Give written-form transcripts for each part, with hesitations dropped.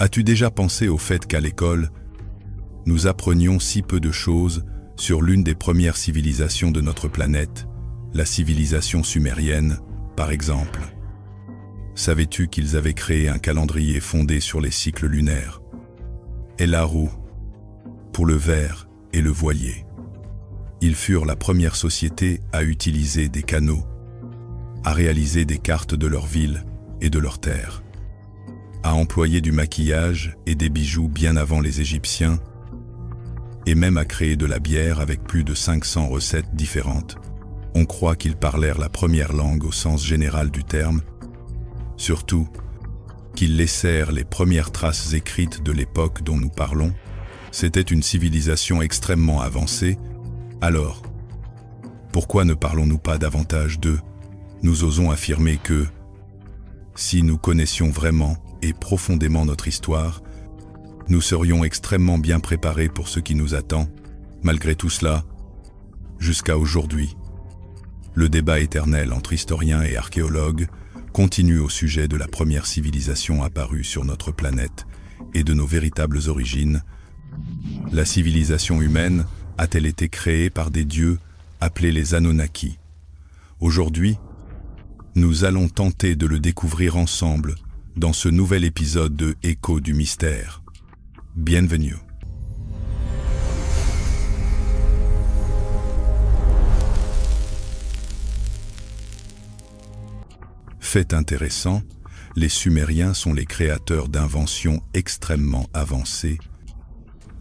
As-tu déjà pensé au fait qu'à l'école, nous apprenions si peu de choses sur l'une des premières civilisations de notre planète, la civilisation sumérienne, par exemple? Savais-tu qu'ils avaient créé un calendrier fondé sur les cycles lunaires? Et la roue, pour le ver et le voilier. Ils furent la première société à utiliser des canaux, à réaliser des cartes de leur ville et de leur terre, à employer du maquillage et des bijoux bien avant les Égyptiens, et même à créer de la bière avec plus de 500 recettes différentes. On croit qu'ils parlèrent la première langue au sens général du terme, surtout qu'ils laissèrent les premières traces écrites de l'époque dont nous parlons. C'était une civilisation extrêmement avancée. Alors, pourquoi ne parlons-nous pas davantage d'eux? Nous osons affirmer que, si nous connaissions vraiment et profondément notre histoire, nous serions extrêmement bien préparés pour ce qui nous attend. Malgré tout cela, jusqu'à aujourd'hui, le débat éternel entre historiens et archéologues continue au sujet de la première civilisation apparue sur notre planète et de nos véritables origines. La civilisation humaine a-t-elle été créée par des dieux appelés les Anunnaki? Aujourd'hui, nous allons tenter de le découvrir ensemble dans ce nouvel épisode de Écho du mystère. Bienvenue. Fait intéressant, les Sumériens sont les créateurs d'inventions extrêmement avancées,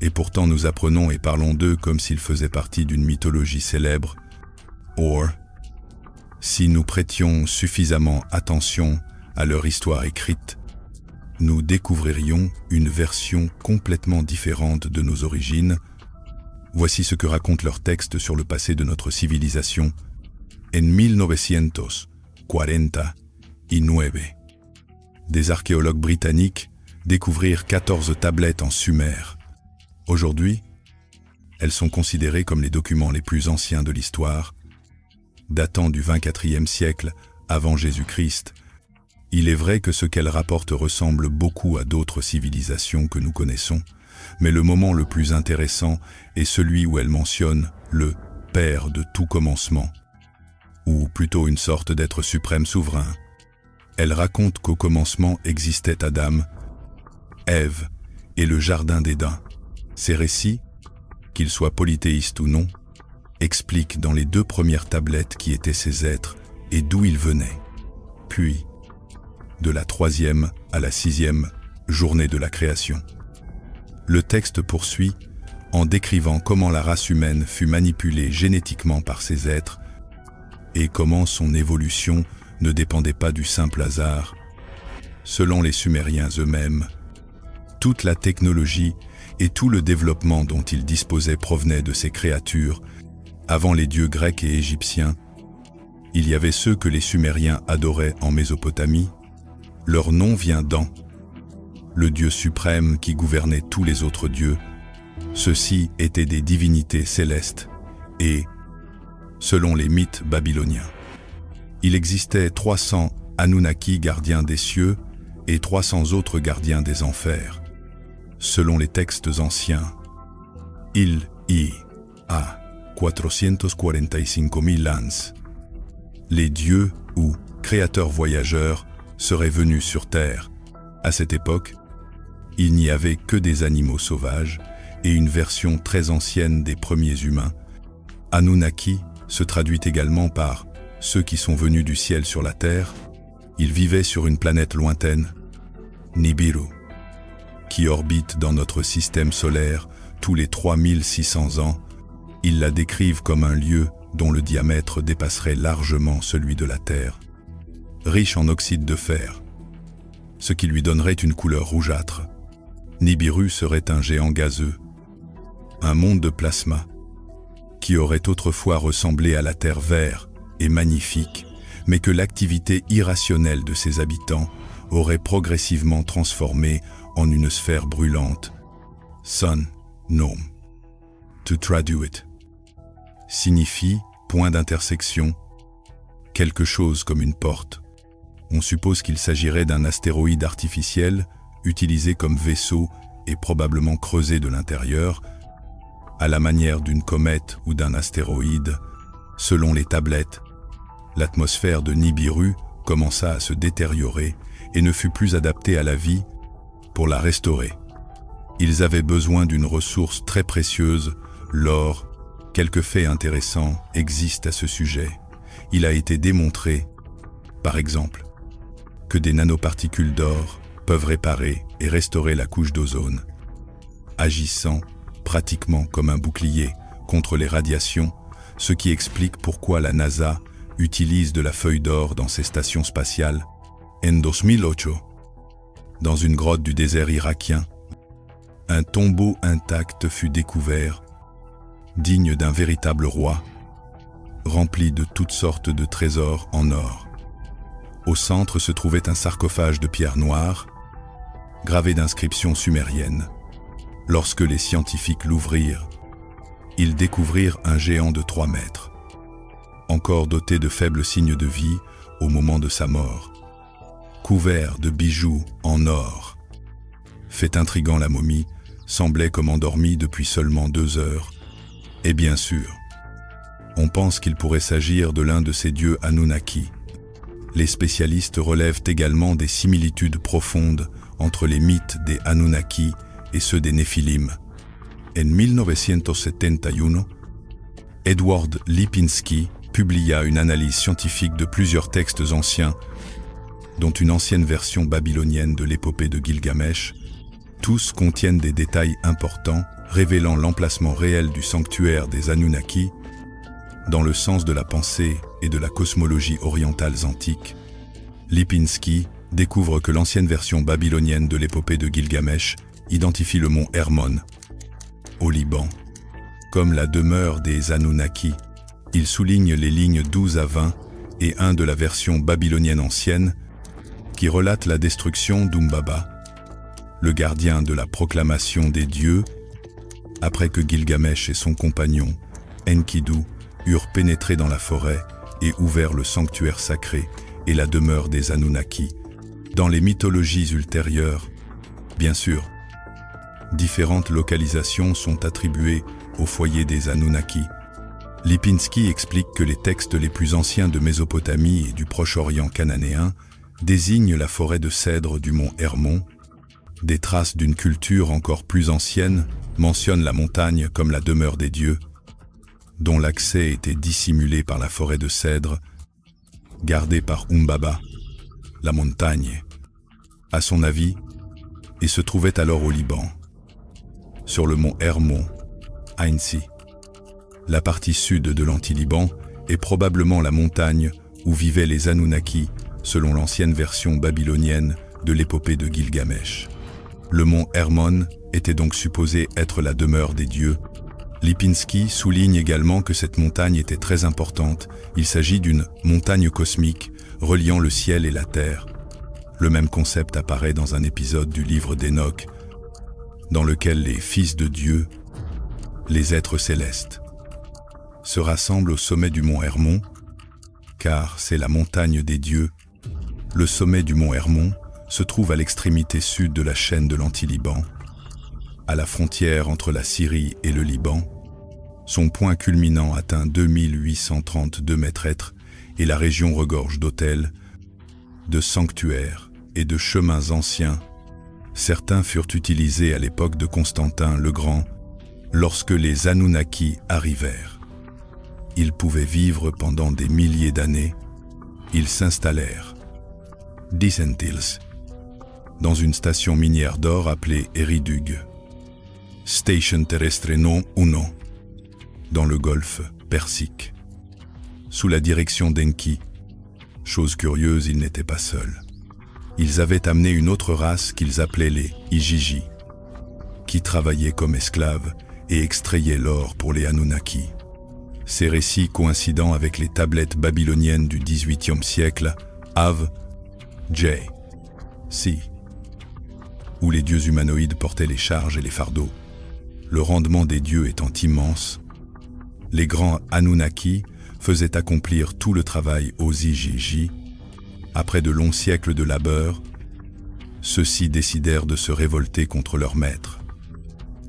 et pourtant nous apprenons et parlons d'eux comme s'ils faisaient partie d'une mythologie célèbre. Or, si nous prêtions suffisamment attention à leur histoire écrite, nous découvririons une version complètement différente de nos origines. Voici ce que racontent leurs textes sur le passé de notre civilisation. En 1949, des archéologues britanniques découvrirent 14 tablettes en sumer. Aujourd'hui, elles sont considérées comme les documents les plus anciens de l'histoire, datant du 24e siècle avant Jésus-Christ. Il est vrai que ce qu'elles rapportent ressemble beaucoup à d'autres civilisations que nous connaissons, mais le moment le plus intéressant est celui où elles mentionnent le « Père de tout commencement », ou plutôt une sorte d'être suprême souverain. Elles racontent qu'au commencement existait Adam, Ève et le Jardin d'Éden. Ces récits, qu'ils soient polythéistes ou non, expliquent dans les 2 premières tablettes qui étaient ces êtres et d'où ils venaient. Puis, de la 3e à la 6e journée de la création. Le texte poursuit en décrivant comment la race humaine fut manipulée génétiquement par ces êtres et comment son évolution ne dépendait pas du simple hasard. Selon les Sumériens eux-mêmes, toute la technologie et tout le développement dont ils disposaient provenaient de ces créatures. Avant les dieux grecs et égyptiens, il y avait ceux que les Sumériens adoraient en Mésopotamie. Leur nom vient d'An, le dieu suprême qui gouvernait tous les autres dieux. Ceux-ci étaient des divinités célestes et, selon les mythes babyloniens, il existait 300 Anunnaki gardiens des cieux et 300 autres gardiens des enfers. Selon les textes anciens, il y a 445,000 ans. Les dieux ou créateurs voyageurs seraient venus sur Terre. À cette époque, il n'y avait que des animaux sauvages et une version très ancienne des premiers humains. Anunnaki se traduit également par ceux qui sont venus du ciel sur la Terre. Ils vivaient sur une planète lointaine, Nibiru, qui orbite dans notre système solaire tous les 3600 ans. Ils la décrivent comme un lieu dont le diamètre dépasserait largement celui de la Terre, riche en oxyde de fer, ce qui lui donnerait une couleur rougeâtre. Nibiru serait un géant gazeux, un monde de plasma, qui aurait autrefois ressemblé à la Terre vert et magnifique, mais que l'activité irrationnelle de ses habitants aurait progressivement transformé en une sphère brûlante. Sun, Nom. To traduit signifie point d'intersection, quelque chose comme une porte. On suppose qu'il s'agirait d'un astéroïde artificiel, utilisés comme vaisseaux et probablement creusés de l'intérieur, à la manière d'une comète ou d'un astéroïde. Selon les tablettes, l'atmosphère de Nibiru commença à se détériorer et ne fut plus adaptée à la vie. Pour la restaurer, ils avaient besoin d'une ressource très précieuse, l'or. Quelques faits intéressants existent à ce sujet. Il a été démontré, par exemple, que des nanoparticules d'or peuvent réparer et restaurer la couche d'ozone, agissant pratiquement comme un bouclier contre les radiations, ce qui explique pourquoi la NASA utilise de la feuille d'or dans ses stations spatiales. En 2008, dans une grotte du désert irakien, un tombeau intact fut découvert, digne d'un véritable roi, rempli de toutes sortes de trésors en or. Au centre se trouvait un sarcophage de pierre noire, gravé d'inscriptions sumériennes. Lorsque les scientifiques l'ouvrirent, ils découvrirent un géant de 3 mètres, encore doté de faibles signes de vie au moment de sa mort, couvert de bijoux en or. Fait intriguant, la momie semblait comme endormie depuis seulement 2 heures. Et bien sûr, on pense qu'il pourrait s'agir de l'un de ces dieux Anunnaki. Les spécialistes relèvent également des similitudes profondes entre les mythes des Anunnaki et ceux des Néphilim. En 1971, Edward Lipinski publia une analyse scientifique de plusieurs textes anciens, dont une ancienne version babylonienne de l'épopée de Gilgamesh. Tous contiennent des détails importants révélant l'emplacement réel du sanctuaire des Anunnaki dans le sens de la pensée et de la cosmologie orientales antiques. Lipinski découvre que l'ancienne version babylonienne de l'épopée de Gilgamesh identifie le mont Hermon, au Liban, comme la demeure des Anunnaki. Il souligne les lignes 12 à 20 et 1 de la version babylonienne ancienne qui relate la destruction d'Umbaba, le gardien de la proclamation des dieux, après que Gilgamesh et son compagnon, Enkidu, eurent pénétré dans la forêt et ouvert le sanctuaire sacré et la demeure des Anunnaki. Dans les mythologies ultérieures, bien sûr, différentes localisations sont attribuées au foyer des Anunnaki. Lipinski explique que les textes les plus anciens de Mésopotamie et du Proche-Orient cananéen désignent la forêt de cèdres du mont Hermon. Des traces d'une culture encore plus ancienne mentionnent la montagne comme la demeure des dieux, dont l'accès était dissimulé par la forêt de cèdres, gardée par Umbaba, la montagne, à son avis, et se trouvait alors au Liban, sur le mont Hermon, Ainsi. La partie sud de l'Anti-Liban est probablement la montagne où vivaient les Anunnaki, selon l'ancienne version babylonienne de l'épopée de Gilgamesh. Le mont Hermon était donc supposé être la demeure des dieux. Lipinski souligne également que cette montagne était très importante. Il s'agit d'une montagne cosmique reliant le ciel et la terre. Le même concept apparaît dans un épisode du livre d'Enoch, dans lequel les fils de Dieu, les êtres célestes, se rassemblent au sommet du mont Hermon, car c'est la montagne des dieux. Le sommet du mont Hermon se trouve à l'extrémité sud de la chaîne de l'Anti-Liban, à la frontière entre la Syrie et le Liban. Son point culminant atteint 2832 mètres et la région regorge d'hôtels, de sanctuaires et de chemins anciens. Certains furent utilisés à l'époque de Constantin le Grand, lorsque les Anunnaki arrivèrent. Ils pouvaient vivre pendant des milliers d'années. Ils s'installèrent, Dicentils, dans une station minière d'or appelée Eridug, Station Terrestre No. 1, dans le golfe Persique, sous la direction d'Enki. Chose curieuse, ils n'étaient pas seuls. Ils avaient amené une autre race qu'ils appelaient les Ijiji, qui travaillaient comme esclaves et extrayaient l'or pour les Anunnaki. Ces récits coïncidant avec les tablettes babyloniennes du XVIIIe siècle, Av. J. C., où les dieux humanoïdes portaient les charges et les fardeaux. Le rendement des dieux étant immense, les grands Anunnaki faisaient accomplir tout le travail aux Ijiji. Après de longs siècles de labeur, Ceux-ci décidèrent de se révolter contre leur maître,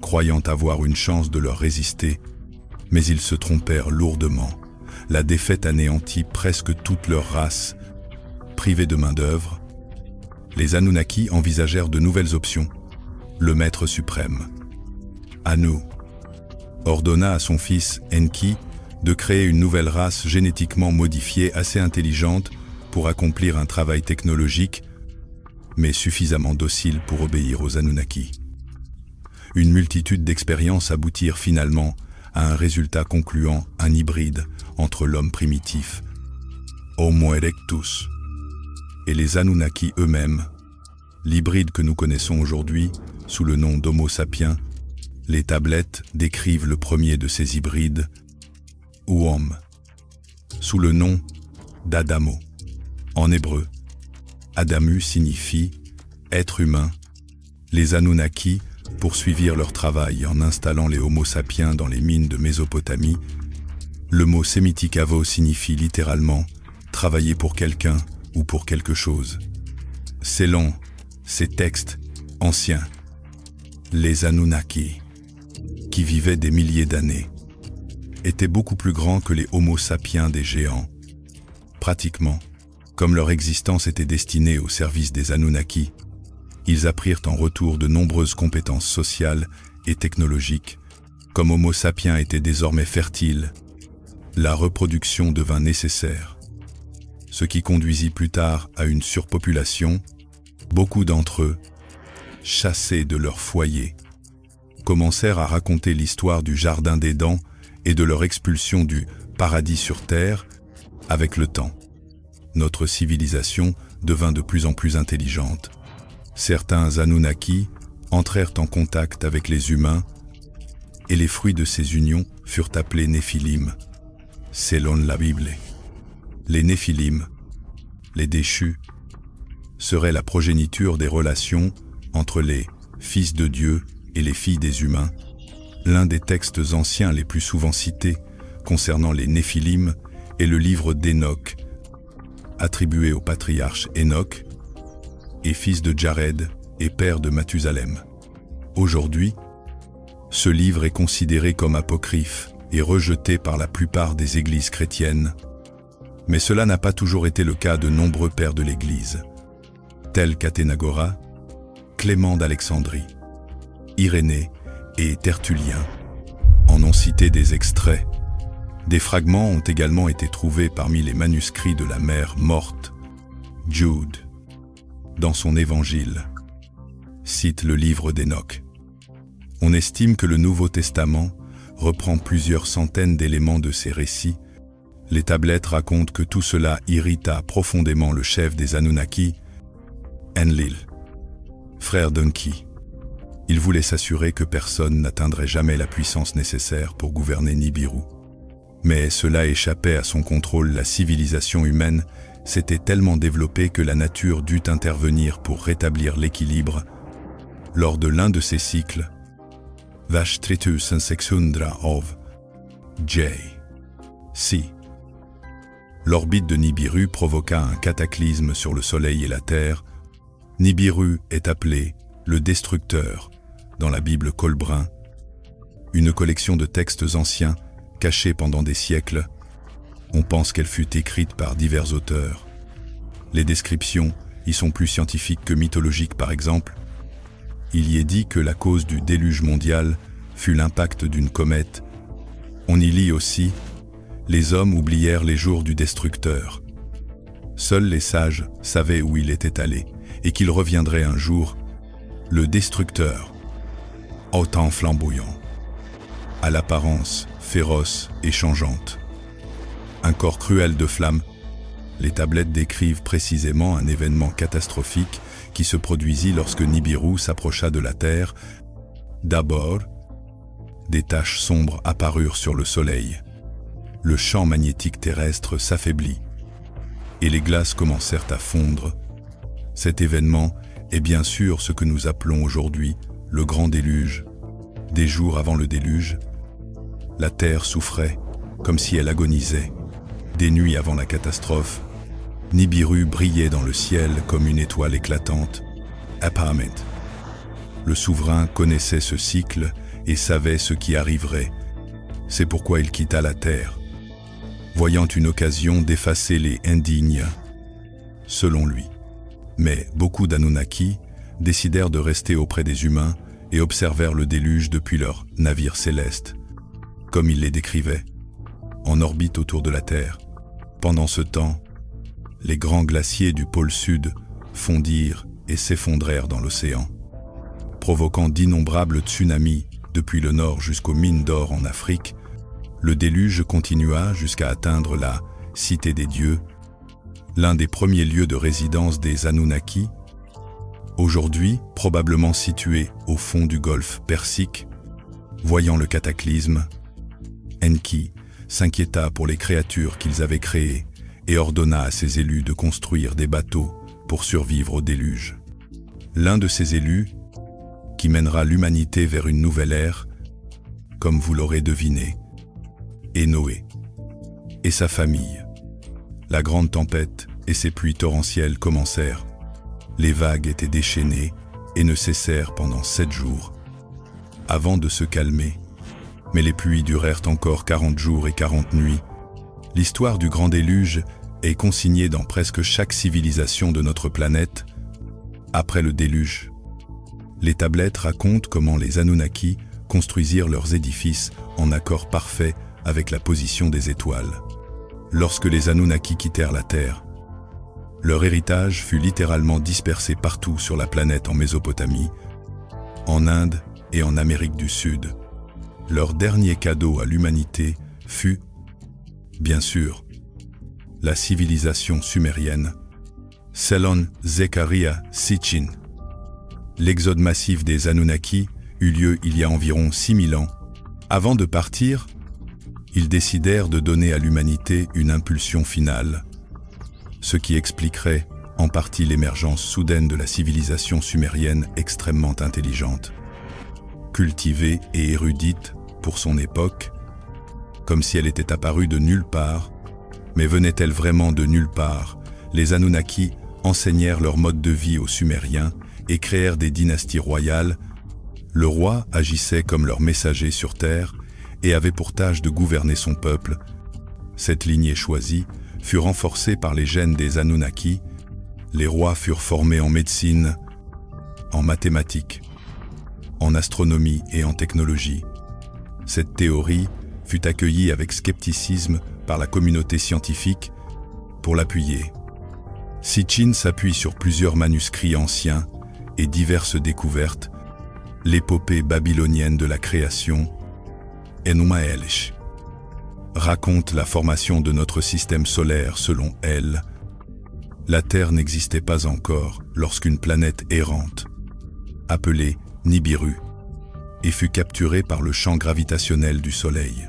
croyant avoir une chance de leur résister, mais ils se trompèrent lourdement. La défaite anéantit presque toute leur race. Privés de main-d'œuvre, les Anunnaki envisagèrent de nouvelles options. Le Maître suprême, Anu, ordonna à son fils Enki de créer une nouvelle race génétiquement modifiée assez intelligente pour accomplir un travail technologique, mais suffisamment docile pour obéir aux Anunnaki. Une multitude d'expériences aboutirent finalement à un résultat concluant, un hybride entre l'homme primitif, Homo erectus, et les Anunnaki eux-mêmes. L'hybride que nous connaissons aujourd'hui sous le nom d'Homo sapiens. Les tablettes décrivent le premier de ces hybrides, Uom, sous le nom d'Adamo. En hébreu, Adamu signifie « être humain ». Les Anunnaki poursuivirent leur travail en installant les Homo sapiens dans les mines de Mésopotamie. Le mot sémitique avo signifie littéralement « travailler pour quelqu'un » ou pour quelque chose. Selon ces textes anciens, les Anunnaki, qui vivaient des milliers d'années, étaient beaucoup plus grands que les Homo sapiens des géants. Pratiquement, comme leur existence était destinée au service des Anunnaki, ils apprirent en retour de nombreuses compétences sociales et technologiques. Comme Homo sapiens était désormais fertile, la reproduction devint nécessaire, ce qui conduisit plus tard à une surpopulation. Beaucoup d'entre eux, chassés de leur foyer, commencèrent à raconter l'histoire du Jardin d'Éden et de leur expulsion du paradis sur terre. Avec le temps, notre civilisation devint de plus en plus intelligente. Certains Anunnaki entrèrent en contact avec les humains et les fruits de ces unions furent appelés Néphilim, selon la Bible. Les Néphilim, les déchus, seraient la progéniture des relations entre les fils de Dieu et les filles des humains. L'un des textes anciens les plus souvent cités concernant les Néphilim est le livre d'Enoch, attribué au patriarche Enoch, et fils de Jared et père de Mathusalem. Aujourd'hui, ce livre est considéré comme apocryphe et rejeté par la plupart des églises chrétiennes, mais cela n'a pas toujours été le cas de nombreux pères de l'Église, tels qu'Athénagora, Clément d'Alexandrie, Irénée et Tertullien en ont cité des extraits. Des fragments ont également été trouvés parmi les manuscrits de la mère morte. Jude, dans son évangile, cite le livre d'Enoch. On estime que le Nouveau Testament reprend plusieurs centaines d'éléments de ces récits. Les tablettes racontent que tout cela irrita profondément le chef des Anunnaki, Enlil, frère d'Enki. Il voulait s'assurer que personne n'atteindrait jamais la puissance nécessaire pour gouverner Nibiru. Mais cela échappait à son contrôle. La civilisation humaine s'était tellement développée que la nature dut intervenir pour rétablir l'équilibre. Lors de l'un de ces cycles, Vashtritus Sexundra of J.C., l'orbite de Nibiru provoqua un cataclysme sur le Soleil et la Terre. Nibiru est appelé le Destructeur dans la Bible Colbrun, une collection de textes anciens cachés pendant des siècles. On pense qu'elle fut écrite par divers auteurs. Les descriptions y sont plus scientifiques que mythologiques. Par exemple, il y est dit que la cause du déluge mondial fut l'impact d'une comète. On y lit aussi « Les hommes oublièrent les jours du Destructeur. Seuls les sages savaient où il était allé et qu'il reviendrait un jour, le Destructeur, au temps flamboyant, à l'apparence féroce et changeante. Un corps cruel de flammes. » Les tablettes décrivent précisément un événement catastrophique qui se produisit lorsque Nibiru s'approcha de la Terre. D'abord, des taches sombres apparurent sur le Soleil. Le champ magnétique terrestre s'affaiblit et les glaces commencèrent à fondre. Cet événement est bien sûr ce que nous appelons aujourd'hui le Grand Déluge. Des jours avant le déluge, la Terre souffrait comme si elle agonisait. Des nuits avant la catastrophe, Nibiru brillait dans le ciel comme une étoile éclatante. Apartment. Le souverain connaissait ce cycle et savait ce qui arriverait. C'est pourquoi il quitta la terre, voyant une occasion d'effacer les indignes, selon lui. Mais beaucoup d'Anunnaki décidèrent de rester auprès des humains et observèrent le déluge depuis leur navire céleste, comme il les décrivait, en orbite autour de la Terre. Pendant ce temps, les grands glaciers du pôle sud fondirent et s'effondrèrent dans l'océan, provoquant d'innombrables tsunamis depuis le nord jusqu'aux mines d'or en Afrique. Le déluge continua jusqu'à atteindre la Cité des Dieux, l'un des premiers lieux de résidence des Anunnaki, aujourd'hui probablement situé au fond du golfe Persique. Voyant le cataclysme, Enki s'inquiéta pour les créatures qu'ils avaient créées et ordonna à ses élus de construire des bateaux pour survivre au déluge. L'un de ces élus, qui mènera l'humanité vers une nouvelle ère, comme vous l'aurez deviné, est Noé et sa famille. La grande tempête et ses pluies torrentielles commencèrent. Les vagues étaient déchaînées et ne cessèrent pendant 7 jours, avant de se calmer. Mais les pluies durèrent encore 40 jours et 40 nuits. L'histoire du grand déluge est consignée dans presque chaque civilisation de notre planète. Après le déluge, les tablettes racontent comment les Anunnaki construisirent leurs édifices en accord parfait avec la position des étoiles. Lorsque les Anunnaki quittèrent la Terre, leur héritage fut littéralement dispersé partout sur la planète en Mésopotamie, en Inde et en Amérique du Sud. Leur dernier cadeau à l'humanité fut, bien sûr, la civilisation sumérienne, Selon Zechariah Sitchin. L'exode massif des Anunnaki eut lieu il y a environ 6000 ans. Avant de partir, ils décidèrent de donner à l'humanité une impulsion finale, ce qui expliquerait en partie l'émergence soudaine de la civilisation sumérienne extrêmement intelligente, cultivée et érudite pour son époque, comme si elle était apparue de nulle part. Mais venait-elle vraiment de nulle part? Les Anunnaki enseignèrent leur mode de vie aux Sumériens et créèrent des dynasties royales. Le roi agissait comme leur messager sur terre et avait pour tâche de gouverner son peuple. Cette lignée choisie fut renforcée par les gènes des Anunnaki. Les rois furent formés en médecine, en mathématiques, en astronomie et en technologie. Cette théorie fut accueillie avec scepticisme par la communauté scientifique. Pour l'appuyer, Sitchin s'appuie sur plusieurs manuscrits anciens et diverses découvertes. L'épopée babylonienne de la création, Enuma Elish, raconte la formation de notre système solaire. Selon elle, la Terre n'existait pas encore lorsqu'une planète errante, appelée Nibiru, et fut capturée par le champ gravitationnel du Soleil,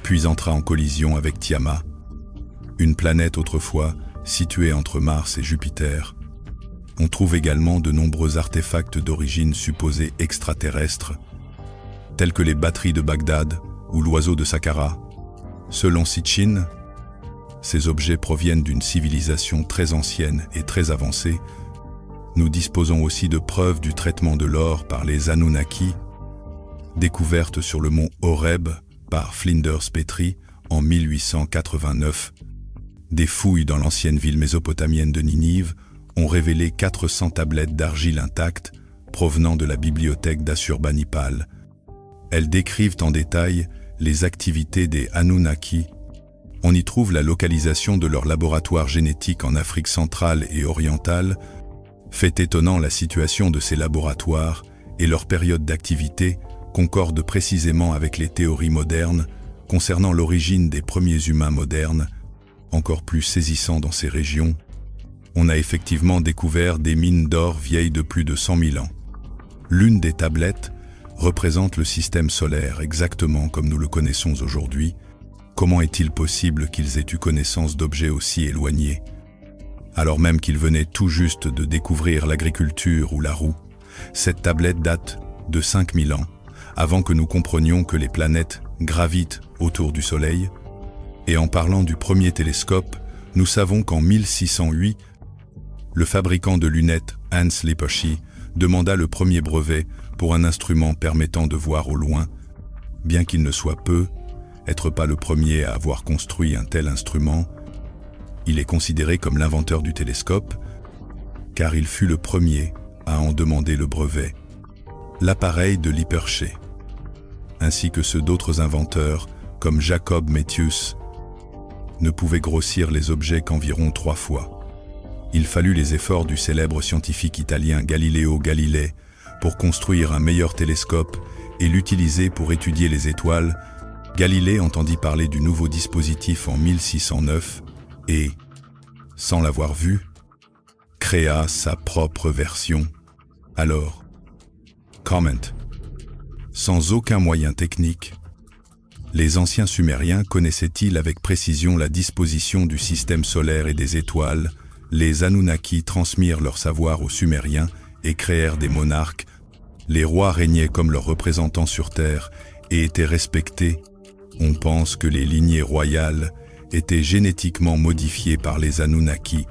puis entra en collision avec Tiamat, une planète autrefois située entre Mars et Jupiter. On trouve également de nombreux artefacts d'origine supposée extraterrestre, tels que les batteries de Bagdad ou l'oiseau de Saqqara. Selon Sitchin, ces objets proviennent d'une civilisation très ancienne et très avancée. Nous disposons aussi de preuves du traitement de l'or par les Anunnaki, découverte sur le mont Horeb par Flinders Petrie en 1889. Des fouilles dans l'ancienne ville mésopotamienne de Ninive ont révélé 400 tablettes d'argile intactes provenant de la bibliothèque d'Ashurbanipal. Elles décrivent en détail les activités des Anunnaki. On y trouve la localisation de leur laboratoire génétique en Afrique centrale et orientale. Fait étonnant, la situation de ces laboratoires et leur période d'activité concordent précisément avec les théories modernes concernant l'origine des premiers humains modernes. Encore plus saisissant dans ces régions, on a effectivement découvert des mines d'or vieilles de plus de 100 000 ans. L'une des tablettes représente le système solaire exactement comme nous le connaissons aujourd'hui. Comment est-il possible qu'ils aient eu connaissance d'objets aussi éloignés, alors même qu'ils venaient tout juste de découvrir l'agriculture ou la roue? Cette tablette date de 5000 ans, avant que nous comprenions que les planètes gravitent autour du Soleil. Et en parlant du premier télescope, nous savons qu'en 1608, le fabricant de lunettes Hans Lippershey, demanda le premier brevet pour un instrument permettant de voir au loin, bien qu'il ne soit être pas le premier à avoir construit un tel instrument. Il est considéré comme l'inventeur du télescope, car il fut le premier à en demander le brevet. L'appareil de Lippershey, ainsi que ceux d'autres inventeurs, comme Jacob Metius, ne pouvaient grossir les objets qu'environ 3 fois. Il fallut les efforts du célèbre scientifique italien Galileo Galilei pour construire un meilleur télescope et l'utiliser pour étudier les étoiles. Galilée entendit parler du nouveau dispositif en 1609 et, sans l'avoir vu, créa sa propre version. Alors, comment? Sans aucun moyen technique, les anciens Sumériens connaissaient-ils avec précision la disposition du système solaire et des étoiles? Les Anunnaki transmirent leur savoir aux Sumériens et créèrent des monarques. Les rois régnaient comme leurs représentants sur terre et étaient respectés. On pense que les lignées royales étaient génétiquement modifiées par les Anunnaki.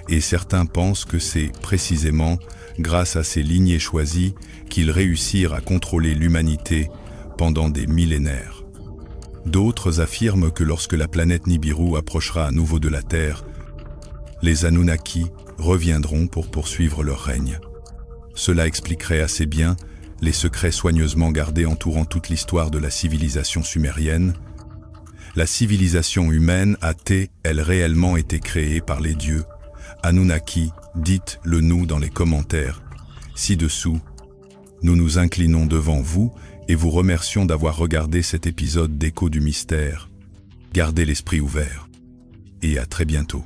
Et certains pensent que c'est précisément grâce à ces lignées choisies qu'ils réussirent à contrôler l'humanité pendant des millénaires. D'autres affirment que lorsque la planète Nibiru approchera à nouveau de la Terre, les Anunnaki reviendront pour poursuivre leur règne. Cela expliquerait assez bien les secrets soigneusement gardés entourant toute l'histoire de la civilisation sumérienne. La civilisation humaine a-t-elle réellement été créée par les dieux? Anunnaki, dites-le nous dans les commentaires. Ci-dessous, nous nous inclinons devant vous et vous remercions d'avoir regardé cet épisode d'Écho du mystère. Gardez l'esprit ouvert et à très bientôt.